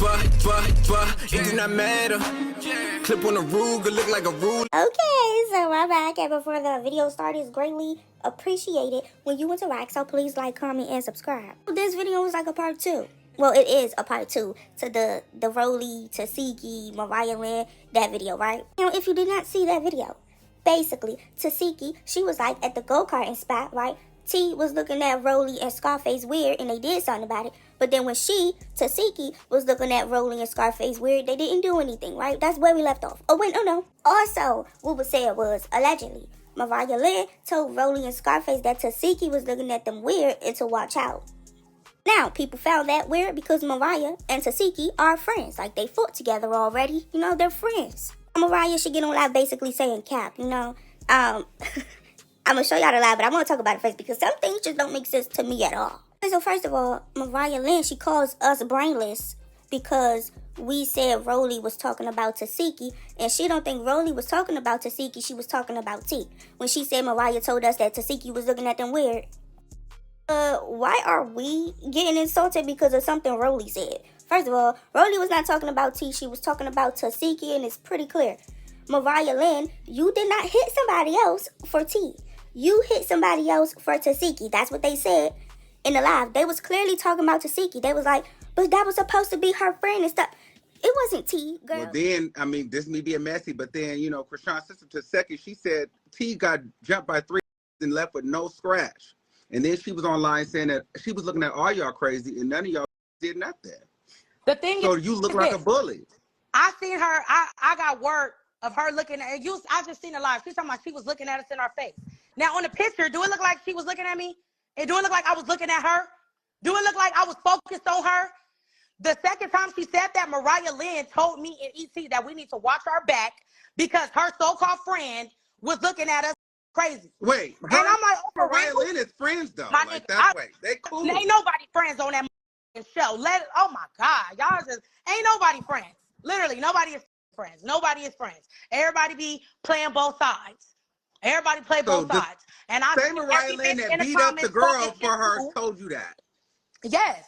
It do not matter. Clip on a Ruger, look like a ruler. Okay, so I'm back, and before the video starts, it's greatly appreciated when you interact, so please like, comment, and subscribe. This video is like a part 2. Well, it is a part 2 to the Rollie, Tesehki, Mariah Lynn, that video, right? Now, if you did not see that video, basically, Tesehki, she was like at the go-karting spot, right? T was looking at Rollie and Scarface weird, and they did something about it. But then when Tesehki, was looking at Rollie and Scarface weird, they didn't do anything, right? That's where we left off. Oh, wait, no. Also, what was said was, allegedly, Mariah Lynn told Rollie and Scarface that Tesehki was looking at them weird and to watch out. Now, people found that weird because Mariah and Tesehki are friends. Like, they fought together already. You know, they're friends. Mariah should get on live basically saying cap, you know. I'm going to show y'all the live, but I want to talk about it first because some things just don't make sense to me at all. So first of all, Mariah Lynn, she calls us brainless because we said Rollie was talking about Tesehki, and she don't think Rollie was talking about Tesehki, she was talking about T. When she said Mariah told us that Tesehki was looking at them weird. Why are we getting insulted because of something Rollie said? First of all, Rollie was not talking about T, she was talking about Tesehki, and it's pretty clear. Mariah Lynn, you did not hit somebody else for T. You hit somebody else for Tesehki. That's what they said in the live. They was clearly talking about Tesehki. They was like, but that was supposed to be her friend and stuff. It wasn't T, girl. Well, then, I mean, this may be a messy, but then, you know, Krishan's sister Tesehki, she said T got jumped by 3 and left with no scratch. And then she was online saying that she was looking at all y'all crazy and none of y'all did nothing. The thing so is, you look like a bully. I seen her, I got word of her looking at you. I just seen it live. She's talking about she was looking at us in our face. Now, on the picture, do it look like she was looking at me? And do it look like I was looking at her? Do it look like I was focused on her? The second time she said that, Mariah Lynn told me in ET that we need to watch our back because her so-called friend was looking at us crazy. Wait, and I'm like, oh, Mariah Lynn is friends though. My like nigga, that way. They cool. Ain't nobody friends on that show. Oh my God. Y'all just ain't nobody friends. Literally, nobody is friends. Nobody is friends. Everybody be playing both sides. Everybody play both sides. And I say Mariah Lynn that beat up the girl for her told you that. Yes.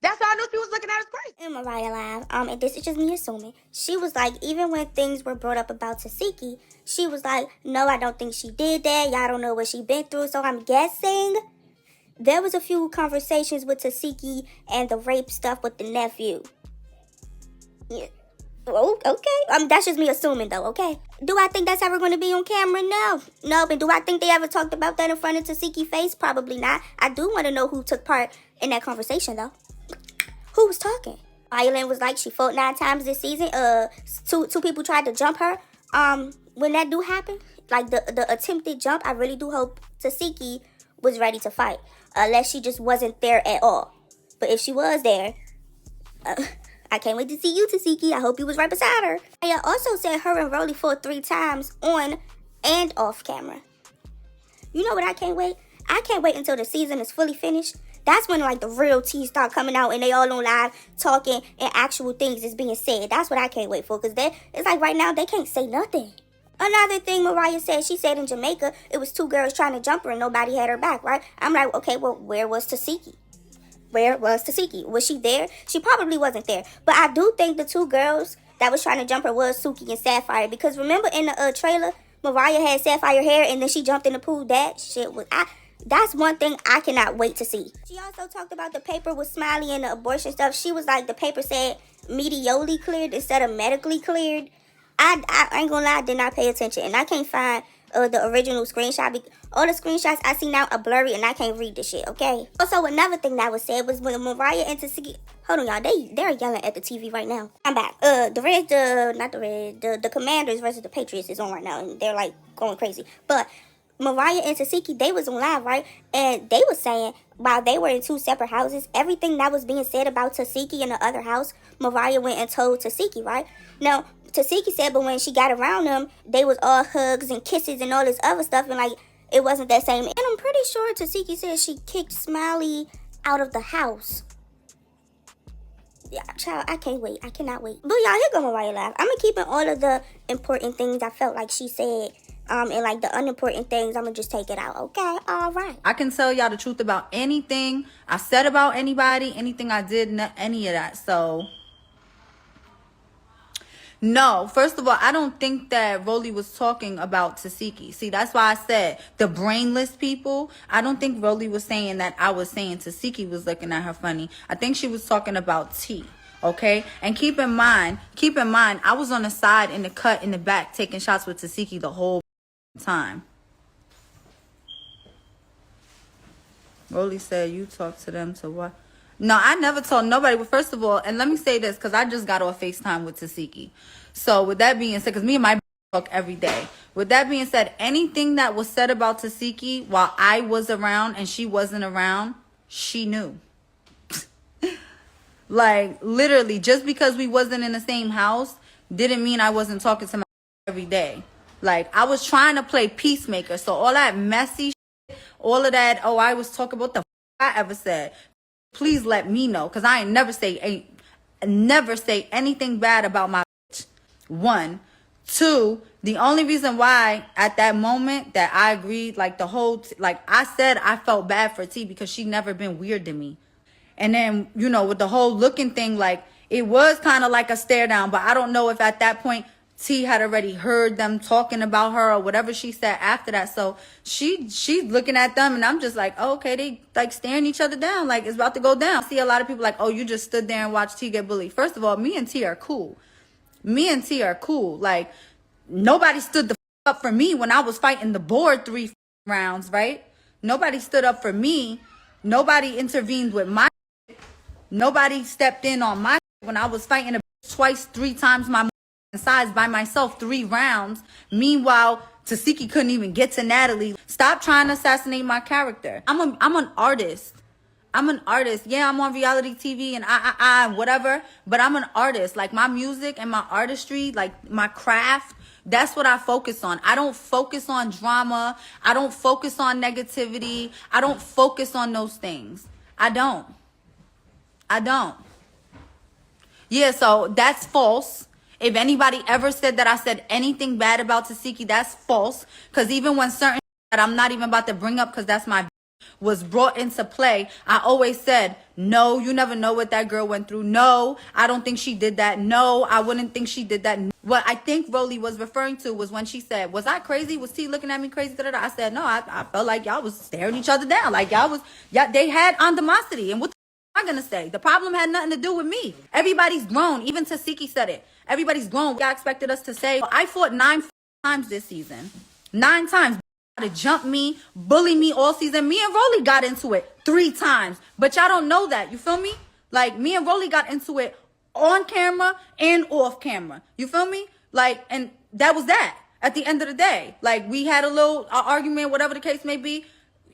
That's how I knew she was looking at us crazy. In Mariah live, and this is just me assuming, she was like, even when things were brought up about Tesehki, she was like, no, I don't think she did that. Y'all don't know what she been through. So I'm guessing there was a few conversations with Tesehki and the rape stuff with the nephew. Yeah. Oh, okay. That's just me assuming, though, okay? Do I think that's ever going to be on camera? No. No, but do I think they ever talked about that in front of Tesehki's face? Probably not. I do want to know who took part in that conversation, though. Who was talking? Mariah was like, she fought 9 times this season. Two people tried to jump her. When that do happen, like the attempted jump, I really do hope Tesehki was ready to fight. Unless she just wasn't there at all. But if she was there, I can't wait to see you, Tesehki. I hope you was right beside her. I also said her and Rollie fought 3 times on and off camera. You know what I can't wait? I can't wait until the season is fully finished. That's when like the real tea start coming out and they all on live talking and actual things is being said. That's what I can't wait for because it's like right now they can't say nothing. Another thing Mariah said, she said in Jamaica, it was 2 girls trying to jump her and nobody had her back, right? I'm like, okay, well, where was Tesehki? Where was Tesehki? Was she there? She probably wasn't there. But I do think the 2 girls that was trying to jump her was Suki and Sapphire. Because remember in the trailer, Mariah had Sapphire hair and then she jumped in the pool. That shit was... That's one thing I cannot wait to see. She also talked about the paper with Smiley and the abortion stuff. She was like, the paper said medially cleared instead of medically cleared. I ain't gonna lie, I did not pay attention. And I can't find the original screenshot. All the screenshots I see now are blurry and I can't read the shit, okay? Also, another thing that was said was when Mariah and Tesehki... Hold on, y'all. They're yelling at the TV right now. I'm back. The Commanders versus the Patriots is on right now. And they're, like, going crazy. But Mariah and Tesehki, they was on live, right? And they was saying, while they were in 2 separate houses, everything that was being said about Tesehki in the other house, Mariah went and told Tesehki, right? Now, Tesehki said, but when she got around them, they was all hugs and kisses and all this other stuff, and like it wasn't that same. And I'm pretty sure Tesehki said she kicked Smiley out of the house. Yeah, child, I can't wait. I cannot wait. But y'all, here go Mariah live. I'm gonna keep in all of the important things I felt like she said. And like the unimportant things, I'm gonna just take it out. Okay, all right. I can tell y'all the truth about anything I said about anybody, anything I did, any of that. So No, first of all, I don't think that Rollie was talking about Tesehki. See, that's why I said the brainless people. I don't think Rollie was saying that I was saying Tesehki was looking at her funny. I think she was talking about T. Okay? And keep in mind, I was on the side in the cut in the back taking shots with Tesehki the whole time. Rollie said you talk to them to what? No, I never told nobody. But first of all, and let me say this, because I just got off FaceTime with Tesehki. So with that being said, because me and my talk every day. With that being said, anything that was said about Tesehki while I was around and she wasn't around, she knew. Like, literally, just because we wasn't in the same house didn't mean I wasn't talking to my every day. Like, I was trying to play Peacemaker. So all that messy shit, all of that, oh, I was talking about the I ever said. Please let me know, because I ain't never say anything bad about my bitch. 1. 2, the only reason why at that moment that I agreed, like the whole, like I said I felt bad for T because she never been weird to me. And then, you know, with the whole looking thing, like it was kind of like a stare down, but I don't know if at that point T had already heard them talking about her or whatever she said after that. So she's looking at them and I'm just like, oh, okay, they like staring each other down. Like it's about to go down. I see a lot of people like, oh, you just stood there and watched T get bullied. First of all, me and T are cool. Like nobody stood the up for me when I was fighting the board 3 rounds, right? Nobody stood up for me. Nobody intervened with my Nobody stepped in on my when I was fighting a twice, 3 times my size by myself 3 rounds. Meanwhile, Tesehki couldn't even get to Natalie. Stop trying to assassinate my character. I'm an artist. Yeah, I'm on reality TV and whatever, but I'm an artist. Like my music and my artistry, like my craft, that's what I focus on. I don't focus on drama. I don't focus on negativity. I don't focus on those things. I don't. Yeah, so that's false. If anybody ever said that I said anything bad about Tesehki, that's false. Because even when certain that I'm not even about to bring up because that's my was brought into play, I always said, no, you never know what that girl went through. No, I don't think she did that. No, I wouldn't think she did that. What I think Rollie was referring to was when she said, was I crazy? Was T looking at me crazy? I said, no, I felt like y'all was staring each other down. Like they had animosity. And what am I gonna say? The problem had nothing to do with me. Everybody's grown. Even Tesehki said it. Everybody's grown. Y'all expected us to say, I fought 9 times this season. 9 times. To jump me, bully me all season. Me and Rollie got into it 3 times. But y'all don't know that. You feel me? Like, me and Rollie got into it on camera and off camera. You feel me? Like, and that was that. At the end of the day. Like, we had a little argument, whatever the case may be,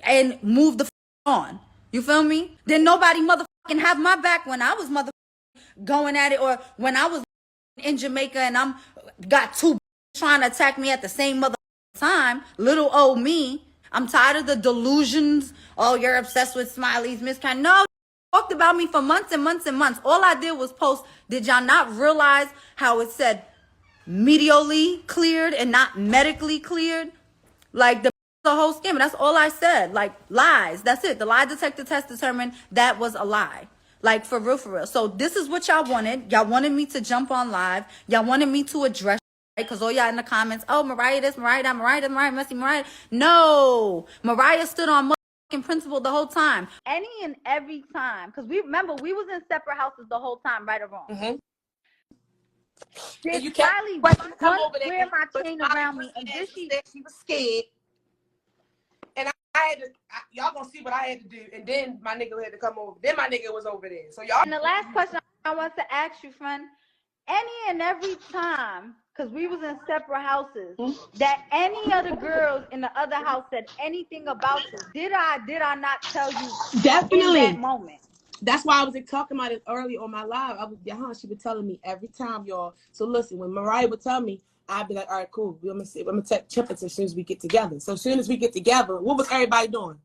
and moved the on. You feel me? Then nobody motherfucking have my back when I was motherfucking going at it, or when I was in Jamaica and I'm got 2 trying to attack me at the same motherfucking time. Little old me. I'm tired of the delusions. Oh, you're obsessed with Smiley's miscarriage. No, talked about me for months and months and months. All I did was post. Did y'all not realize how it said medially cleared and not medically cleared? Like the whole scam. That's all I said. Like lies. That's it. The lie detector test determined that was a lie. Like for real, for real. So this is what y'all wanted. Y'all wanted me to jump on live. Y'all wanted me to address. Because all y'all in the comments, oh, Mariah this, Mariah that, Mariah this, Mariah messy, Mariah. No, Mariah stood on motherfucking principle the whole time. Any and every time. Because we remember, we was in separate houses the whole time, right or wrong. Mm-hmm. Did you can't Smiley come over there wear my chain around me? And did she said she was scared. And I had to, y'all gonna see what I had to do. And then my nigga had to come over. Then my nigga was over there. So y'all. And the last question I want to ask you, friend, any and every time, because we was in separate houses, that any other girls in the other house said anything about you, did I not tell you definitely in that moment? That's why I was talking about it early on my live. She was telling me every time, y'all. So listen, when Mariah would tell me, I'd be like, all right, cool. I'm gonna take triplets as soon as we get together. So as soon as we get together, what was everybody doing?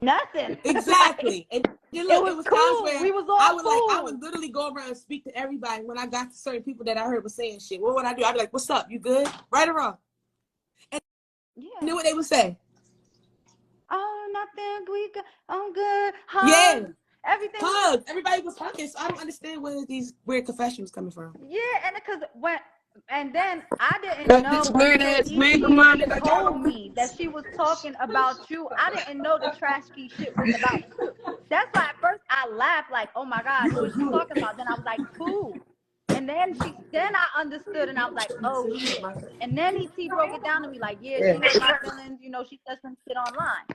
Nothing. Exactly. And then look, it was cool. times where we was all I would literally go around and speak to everybody. When I got to certain people that I heard was saying shit, what would I do? I'd be like, what's up? You good? Right or wrong? And I knew what they would say. Oh, nothing. I'm good. Yeah. Everything. Hugs. Everybody was hugging, so I don't understand where these weird confessions coming from. Yeah, and because and then I didn't know This weird ass wig of until mine she that I got told on. me that she was talking about you. I didn't know the Tesehki shit was about you. That's why at first I laughed like, oh my God, who is she talking about? Then I was like, who? And then I understood and I was like, oh shit. And then he broke it down to me like, yeah, she hurt my feelings. You know, she said some shit online.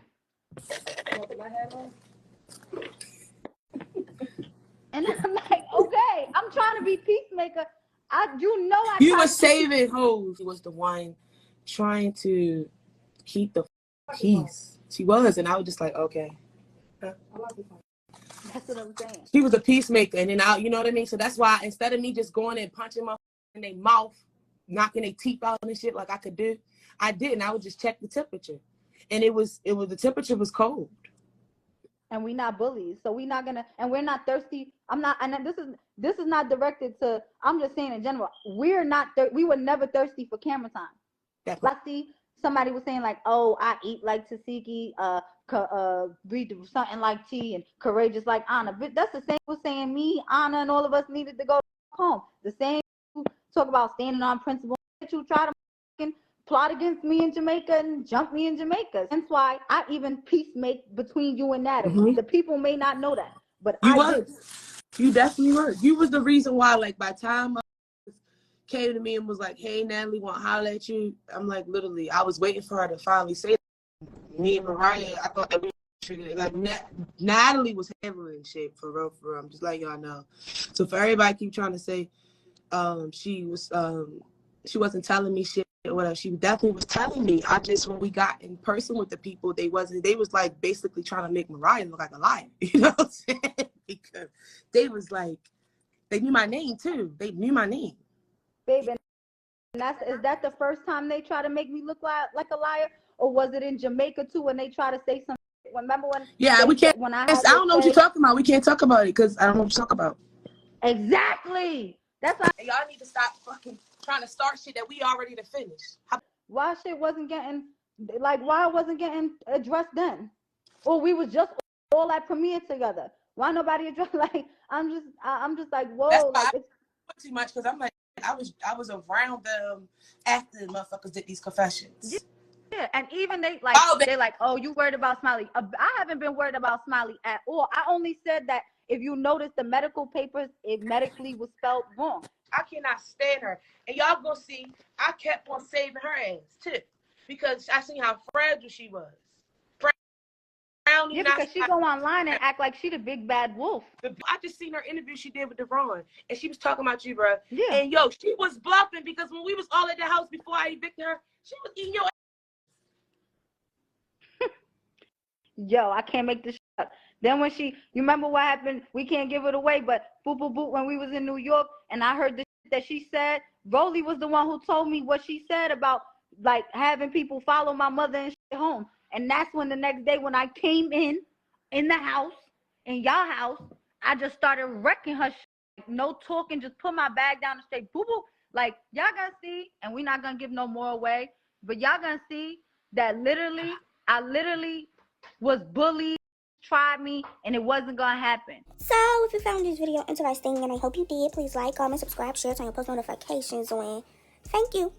And I'm like, okay, I'm trying to be peacemaker. You were saving hoes. She was the one trying to keep the peace. She was, and I was just like, okay. That's what I'm saying. She was a peacemaker, and then you know what I mean? So that's why instead of me just going and punching my in their mouth, knocking their teeth out and shit like I could do, I didn't. I would just check the temperature. And the temperature was cold. And we're not bullies, so we're not gonna, and we're not thirsty. I'm not, and this is not directed to. I'm just saying in general, we were never thirsty for camera time. Definitely. Like, see, somebody was saying like, oh, I eat like Tesehki, breathe something like T, and courageous like Anna. But that's the same was saying me, Anna, and all of us needed to go home. The same talk about standing on principle. You try to plot against me in Jamaica and jump me in Jamaica. That's why I even peacemake between you and Natalie. Mm-hmm. The people may not know that, but I did. You definitely were. You was the reason why, like, by the time came to me and was like, hey, Natalie, want to holler at you? I'm like, literally, I was waiting for her to finally say that. Me and Mariah, I thought that we should, like, Natalie was handling shit for real. I'm just letting y'all know. So for everybody keep trying to say she wasn't telling me shit or whatever, she definitely was telling me. I just, when we got in person with the people, they was like basically trying to make Mariah look like a liar. You know what I'm saying? Because they was like, they knew my name too. They knew my name. Baby, and is that the first time they try to make me look like a liar, or was it in Jamaica too when they try to say something? Remember when? Yeah, we can't. I don't know what you're talking about. We can't talk about it because I don't know what you're talking about. Exactly. That's why y'all need to stop fucking trying to start shit that we already to finish. Why shit wasn't getting why it wasn't getting addressed then, or we was just all at premiere together. Why nobody addressed? Like I'm just like whoa. That's like it's too much because I'm like I was around them after the motherfuckers did these confessions. Yeah, and even they like, oh, you worried about Smiley? I haven't been worried about Smiley at all. I only said that if you notice the medical papers, it medically was spelled wrong. I cannot stand her, and y'all gonna see. I kept on saving her ass too, because I seen how fragile she was. Yeah, because she go online and act like she the big bad wolf. I just seen her interview she did with Devon, and she was talking about you, bro. Yeah. And yo, she was bluffing because when we was all at the house before I evicted her, she was eating your. Yo, I can't make this shit up. Then when you remember what happened? We can't give it away, but boop boop boop when we was in New York, and I heard the shit that she said. Rollie was the one who told me what she said about like having people follow my mother and shit home. And that's when the next day when I came in the house, in y'all house, I just started wrecking her shit. Like, no talking, just put my bag down the straight. Boo boo. Like, y'all gonna see, and we're not gonna give no more away, but y'all gonna see that I literally was bullied, tried me, and it wasn't gonna happen. So if you found this video interesting, and I hope you did, please like, comment, subscribe, share, turn your post notifications on. Thank you.